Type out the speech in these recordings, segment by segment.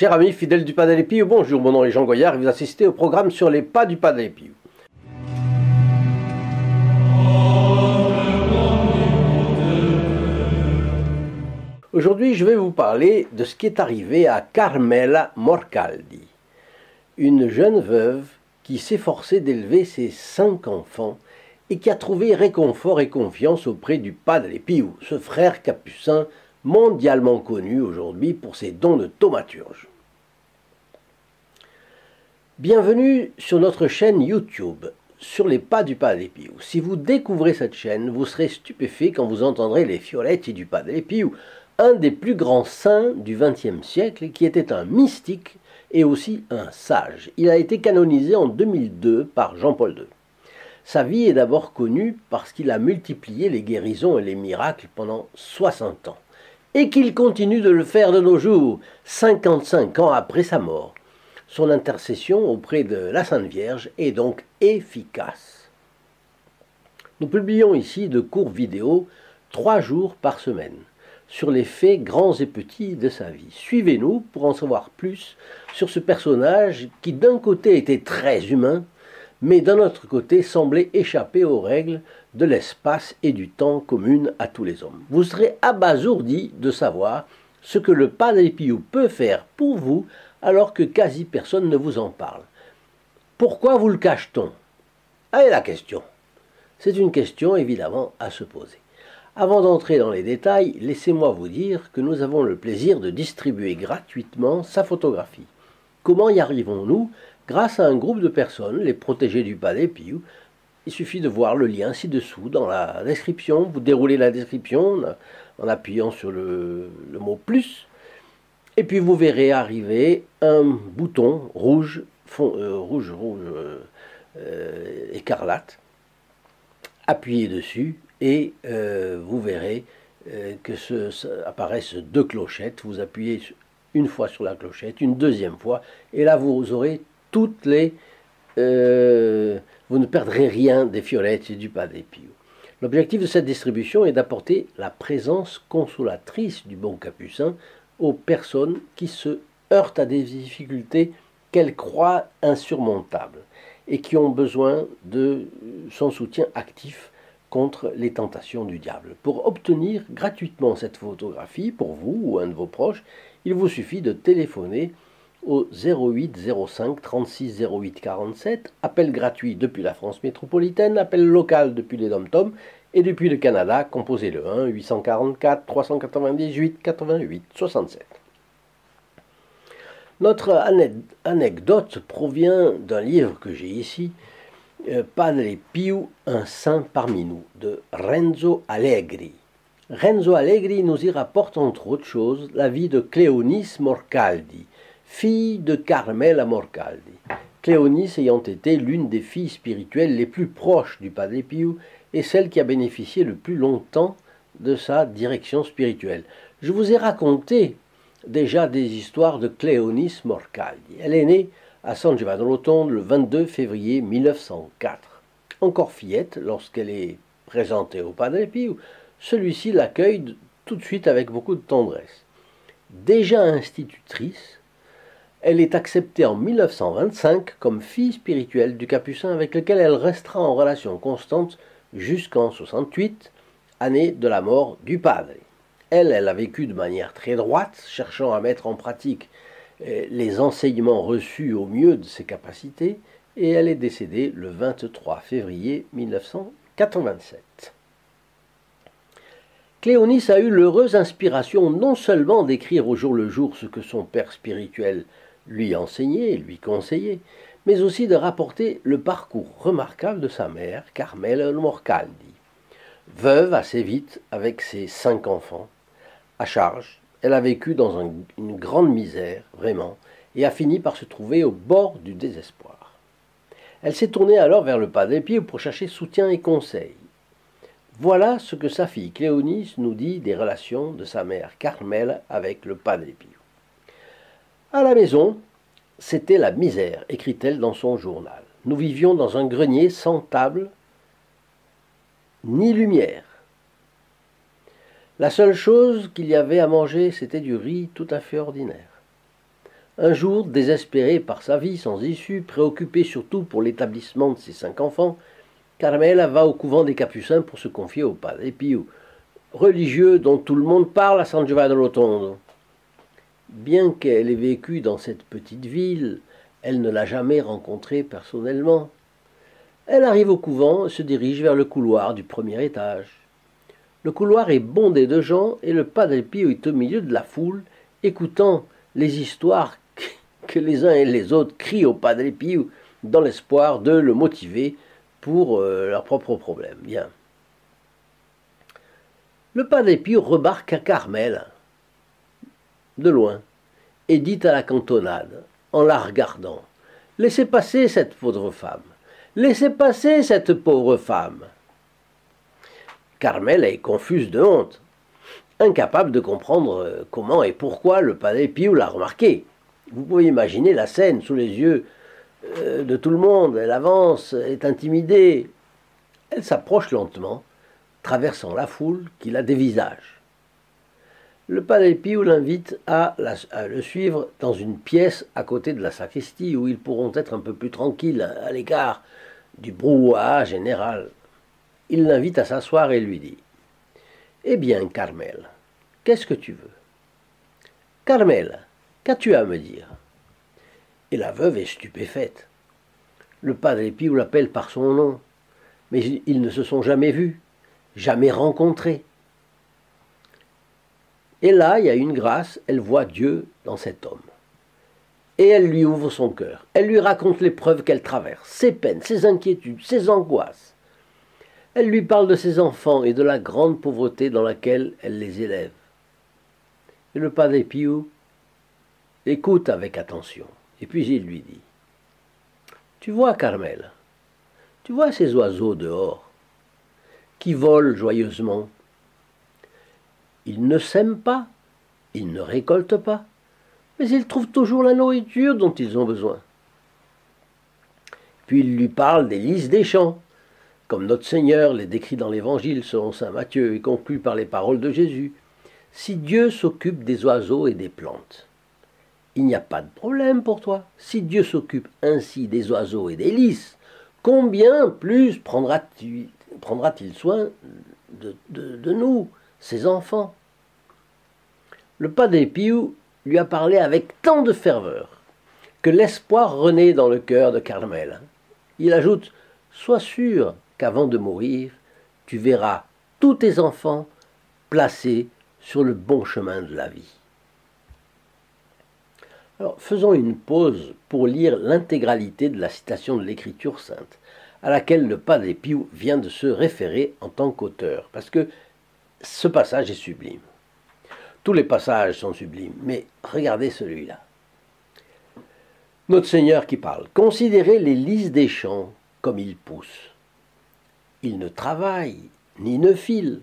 Chers amis fidèles du Padre Pio, bonjour, mon nom est Jean Goyard et vous assistez au programme sur les pas du Padre Pio. Aujourd'hui, je vais vous parler de ce qui est arrivé à Carmela Morcaldi, une jeune veuve qui s'efforçait d'élever ses 5 enfants et qui a trouvé réconfort et confiance auprès du Padre Pio, ce frère capucin mondialement connu aujourd'hui pour ses dons de thaumaturge. Bienvenue sur notre chaîne YouTube, sur les pas du Padre Pio. Si vous découvrez cette chaîne, vous serez stupéfait quand vous entendrez les fioletti du Padre Pio, un des plus grands saints du XXe siècle qui était un mystique et aussi un sage. Il a été canonisé en 2002 par Jean-Paul II. Sa vie est d'abord connue parce qu'il a multiplié les guérisons et les miracles pendant 60 ans. Et qu'il continue de le faire de nos jours, 55 ans après sa mort. Son intercession auprès de la Sainte Vierge est donc efficace. Nous publions ici de courtes vidéos 3 jours par semaine sur les faits grands et petits de sa vie. Suivez-nous pour en savoir plus sur ce personnage qui d'un côté était très humain, mais d'un autre côté semblait échapper aux règles de l'espace et du temps communes à tous les hommes. Vous serez abasourdi de savoir ce que le Padre Pio peut faire pour vous alors que quasi personne ne vous en parle. Pourquoi vous le cache-t-on? Allez la question. C'est une question évidemment à se poser. Avant d'entrer dans les détails, laissez-moi vous dire que nous avons le plaisir de distribuer gratuitement sa photographie. Comment y arrivons-nous? Grâce à un groupe de personnes, les protégés du Padre Pio. Il suffit de voir le lien ci-dessous dans la description. Vous déroulez la description en appuyant sur le mot plus. Et puis vous verrez arriver un bouton rouge, écarlate. Appuyez dessus et vous verrez que apparaissent 2 clochettes. Vous appuyez une fois sur la clochette, une deuxième fois, et là vous aurez toutes les... vous ne perdrez rien des fiolettes du Padre Pio. L'objectif de cette distribution est d'apporter la présence consolatrice du bon capucin aux personnes qui se heurtent à des difficultés qu'elles croient insurmontables et qui ont besoin de son soutien actif contre les tentations du diable. Pour obtenir gratuitement cette photographie, pour vous ou un de vos proches, il vous suffit de téléphoner au 08 05 36 08 47, appel gratuit depuis la France métropolitaine, appel local depuis les DOM-TOM et depuis le Canada, composez le 1 844 398 88 67. Notre anecdote provient d'un livre que j'ai ici, Padre Pio, un saint parmi nous, de Renzo Allegri. Renzo Allegri nous y rapporte entre autres choses la vie de Cléonice Morcaldi, fille de Carmela Morcaldi. Cléonice ayant été l'une des filles spirituelles les plus proches du Padre Pio et celle qui a bénéficié le plus longtemps de sa direction spirituelle. Je vous ai raconté déjà des histoires de Cléonice Morcaldi. Elle est née à San Giovanni Rotondo le 22 février 1904. Encore fillette, lorsqu'elle est présentée au Padre Pio, celui-ci l'accueille tout de suite avec beaucoup de tendresse. Déjà institutrice, elle est acceptée en 1925 comme fille spirituelle du Capucin avec lequel elle restera en relation constante jusqu'en 68, année de la mort du Padre. Elle a vécu de manière très droite, cherchant à mettre en pratique les enseignements reçus au mieux de ses capacités, et elle est décédée le 23 février 1987. Cléonice a eu l'heureuse inspiration non seulement d'écrire au jour le jour ce que son père spirituel lui enseignait et lui conseillait, mais aussi de rapporter le parcours remarquable de sa mère, Carmela Morcaldi. Veuve assez vite avec ses 5 enfants, à charge, elle a vécu dans une grande misère, vraiment, et a fini par se trouver au bord du désespoir. Elle s'est tournée alors vers le Padre Pio pour chercher soutien et conseil. Voilà ce que sa fille Cléonice nous dit des relations de sa mère Carmela avec le Padre Pio. À la maison, c'était la misère, écrit-elle dans son journal. Nous vivions dans un grenier sans table ni lumière. La seule chose qu'il y avait à manger, c'était du riz tout à fait ordinaire. Un jour, désespéré par sa vie sans issue, préoccupé surtout pour l'établissement de ses 5 enfants, Carmela va au couvent des Capucins pour se confier au Padre Pio, religieux dont tout le monde parle à San Giovanni Rotondo. Bien qu'elle ait vécu dans cette petite ville, elle ne l'a jamais rencontré personnellement. Elle arrive au couvent et se dirige vers le couloir du premier étage. Le couloir est bondé de gens et le Padre Pio est au milieu de la foule, écoutant les histoires que les uns et les autres crient au Padre Pio dans l'espoir de le motiver pour leurs propres problèmes. Bien. Le Padre Pio remarque à Carmel, de loin, et dit à la cantonade, en la regardant, « Laissez passer cette pauvre femme. Laissez passer cette pauvre femme. » Carmel est confuse de honte, incapable de comprendre comment et pourquoi le Padre Pio l'a remarqué. Vous pouvez imaginer la scène sous les yeux de tout le monde. Elle avance, est intimidée. Elle s'approche lentement, traversant la foule qui la dévisage. Le Padre Pio l'invite à le suivre dans une pièce à côté de la sacristie où ils pourront être un peu plus tranquilles à l'écart du brouhaha général. Il l'invite à s'asseoir et lui dit « Eh bien, Carmel, qu'est-ce que tu veux ?»« Carmel, qu'as-tu à me dire ?» Et la veuve est stupéfaite. Le Padre Pio l'appelle par son nom, mais ils ne se sont jamais vus, jamais rencontrés. Et là, il y a une grâce, elle voit Dieu dans cet homme. Et elle lui ouvre son cœur. Elle lui raconte l'épreuve qu'elle traverse, ses peines, ses inquiétudes, ses angoisses. Elle lui parle de ses enfants et de la grande pauvreté dans laquelle elle les élève. Et le Padre Pio écoute avec attention. Et puis il lui dit, « Tu vois, Carmel, tu vois ces oiseaux dehors qui volent joyeusement. Ils ne sèment pas, ils ne récoltent pas, mais ils trouvent toujours la nourriture dont ils ont besoin. » Puis il lui parle des lys des champs, comme notre Seigneur les décrit dans l'Évangile selon saint Matthieu et conclut par les paroles de Jésus. Si Dieu s'occupe des oiseaux et des plantes, il n'y a pas de problème pour toi. Si Dieu s'occupe ainsi des oiseaux et des lys, combien plus prendra-t-il soin de nous, ses enfants? Le Padre Pio lui a parlé avec tant de ferveur que l'espoir renaît dans le cœur de Carmel. Il ajoute, « Sois sûr qu'avant de mourir, tu verras tous tes enfants placés sur le bon chemin de la vie. » Alors, faisons une pause pour lire l'intégralité de la citation de l'Écriture sainte, à laquelle le Padre Pio vient de se référer en tant qu'auteur, parce que ce passage est sublime. Tous les passages sont sublimes, mais regardez celui-là. Notre Seigneur qui parle. « Considérez les lys des champs comme ils poussent. Ils ne travaillent, ni ne filent,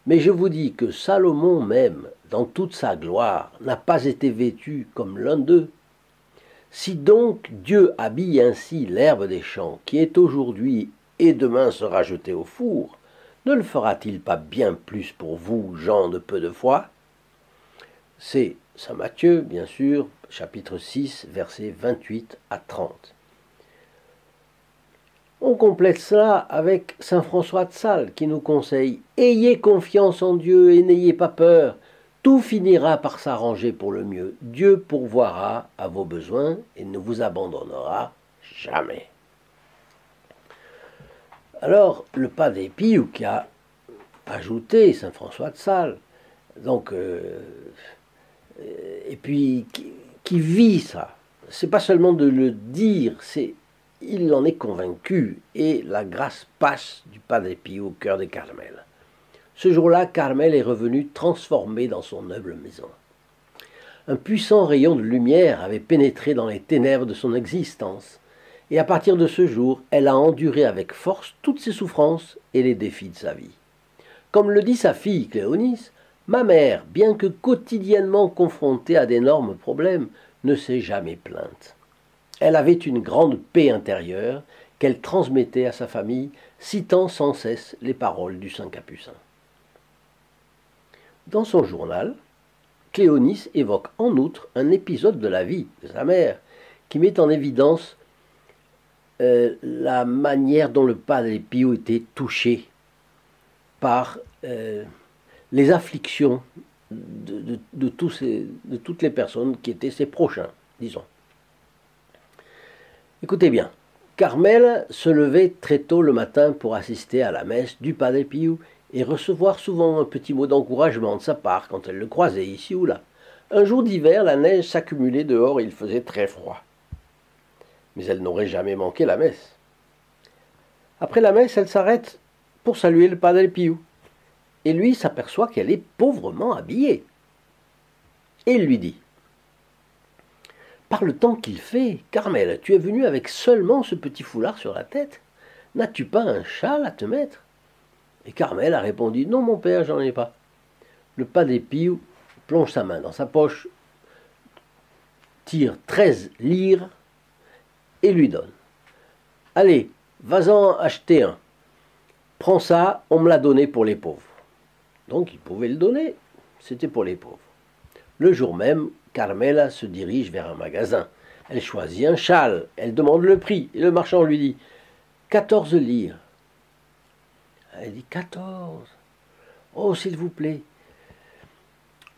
mais je vous dis que Salomon même, dans toute sa gloire, n'a pas été vêtu comme l'un d'eux. Si donc Dieu habille ainsi l'herbe des champs, qui est aujourd'hui et demain sera jetée au four, ne le fera-t-il pas bien plus pour vous, gens de peu de foi ?» C'est saint Matthieu, bien sûr, chapitre 6, versets 28 à 30. On complète cela avec saint François de Sales qui nous conseille « Ayez confiance en Dieu et n'ayez pas peur, tout finira par s'arranger pour le mieux. Dieu pourvoira à vos besoins et ne vous abandonnera jamais. » Alors, le Padre Pio qui a ajouté saint François de Sales, donc, et puis qui vit ça, c'est pas seulement de le dire, il en est convaincu, et la grâce passe du Padre Pio au cœur de Carmel. Ce jour-là, Carmel est revenue transformée dans son humble maison. Un puissant rayon de lumière avait pénétré dans les ténèbres de son existence, et à partir de ce jour, elle a enduré avec force toutes ses souffrances et les défis de sa vie. Comme le dit sa fille Cléonice, « Ma mère, bien que quotidiennement confrontée à d'énormes problèmes, ne s'est jamais plainte. Elle avait une grande paix intérieure qu'elle transmettait à sa famille, citant sans cesse les paroles du saint Capucin. » Dans son journal, Cléonis évoque en outre un épisode de la vie de sa mère qui met en évidence la manière dont le Padre Pio était touché par les afflictions de toutes les personnes qui étaient ses prochains, disons. Écoutez bien, Carmel se levait très tôt le matin pour assister à la messe du Padre Pio et recevoir souvent un petit mot d'encouragement de sa part quand elle le croisait ici ou là. Un jour d'hiver, la neige s'accumulait dehors et il faisait très froid. Mais elle n'aurait jamais manqué la messe. Après la messe, elle s'arrête pour saluer le Padre Pio. Et lui s'aperçoit qu'elle est pauvrement habillée. Et il lui dit: par le temps qu'il fait, Carmel, tu es venue avec seulement ce petit foulard sur la tête. N'as-tu pas un châle à te mettre? Et Carmel a répondu: non, mon père, j'en ai pas. Le Padre Pio plonge sa main dans sa poche, tire 13 lires et lui donne. Allez, vas-en acheter un. Prends ça, on me l'a donné pour les pauvres. Donc il pouvait le donner, c'était pour les pauvres. Le jour même, Carmela se dirige vers un magasin. Elle choisit un châle, elle demande le prix, et le marchand lui dit 14 lires. Elle dit 14. Oh, s'il vous plaît,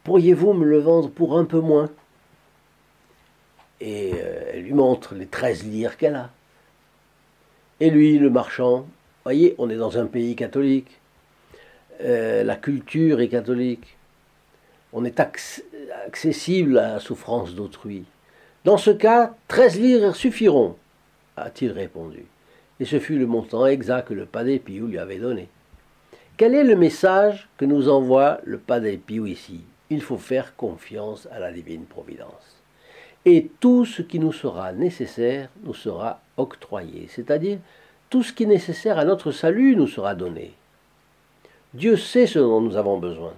pourriez-vous me le vendre pour un peu moins? Et elle lui montre les 13 lires qu'elle a. Et lui, le marchand, voyez, on est dans un pays catholique, la culture est catholique, on est accessible à la souffrance d'autrui. Dans ce cas, 13 lires suffiront, a-t-il répondu. Et ce fut le montant exact que le Padre Pio lui avait donné. Quel est le message que nous envoie le Padre Pio ici? Il faut faire confiance à la divine providence. Et tout ce qui nous sera nécessaire nous sera octroyé, c'est-à-dire tout ce qui est nécessaire à notre salut nous sera donné. Dieu sait ce dont nous avons besoin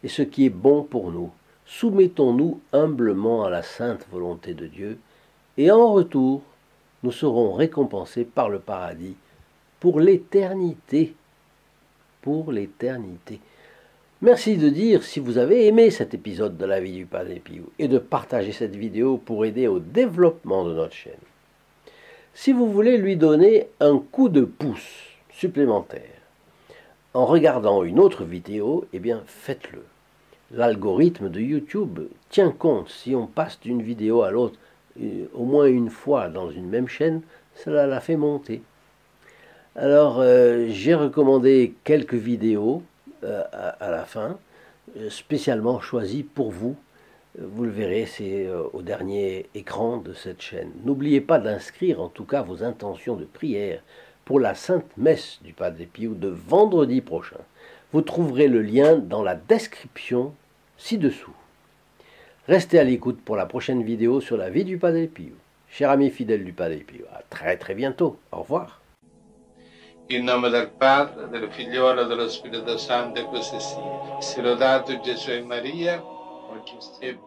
et ce qui est bon pour nous. Soumettons-nous humblement à la sainte volonté de Dieu et en retour, nous serons récompensés par le paradis pour l'éternité. Pour l'éternité. Merci de dire si vous avez aimé cet épisode de la vie du Padre Pio et de partager cette vidéo pour aider au développement de notre chaîne. Si vous voulez lui donner un coup de pouce supplémentaire en regardant une autre vidéo, eh bien faites-le. L'algorithme de YouTube tient compte si on passe d'une vidéo à l'autre au moins une fois dans une même chaîne, cela la fait monter. Alors j'ai recommandé quelques vidéos à la fin, spécialement choisies pour vous. Vous le verrez, c'est au dernier écran de cette chaîne. N'oubliez pas d'inscrire en tout cas vos intentions de prière pour la Sainte Messe du Padre Pio de vendredi prochain. Vous trouverez le lien dans la description ci-dessous. Restez à l'écoute pour la prochaine vidéo sur la vie du Padre Pio. Chers amis fidèles du Padre Pio, à très bientôt. Au revoir. In nome del Padre, del Figliolo e dello Spirito Santo, e così sia. Sia lodato Gesù e Maria, oggi e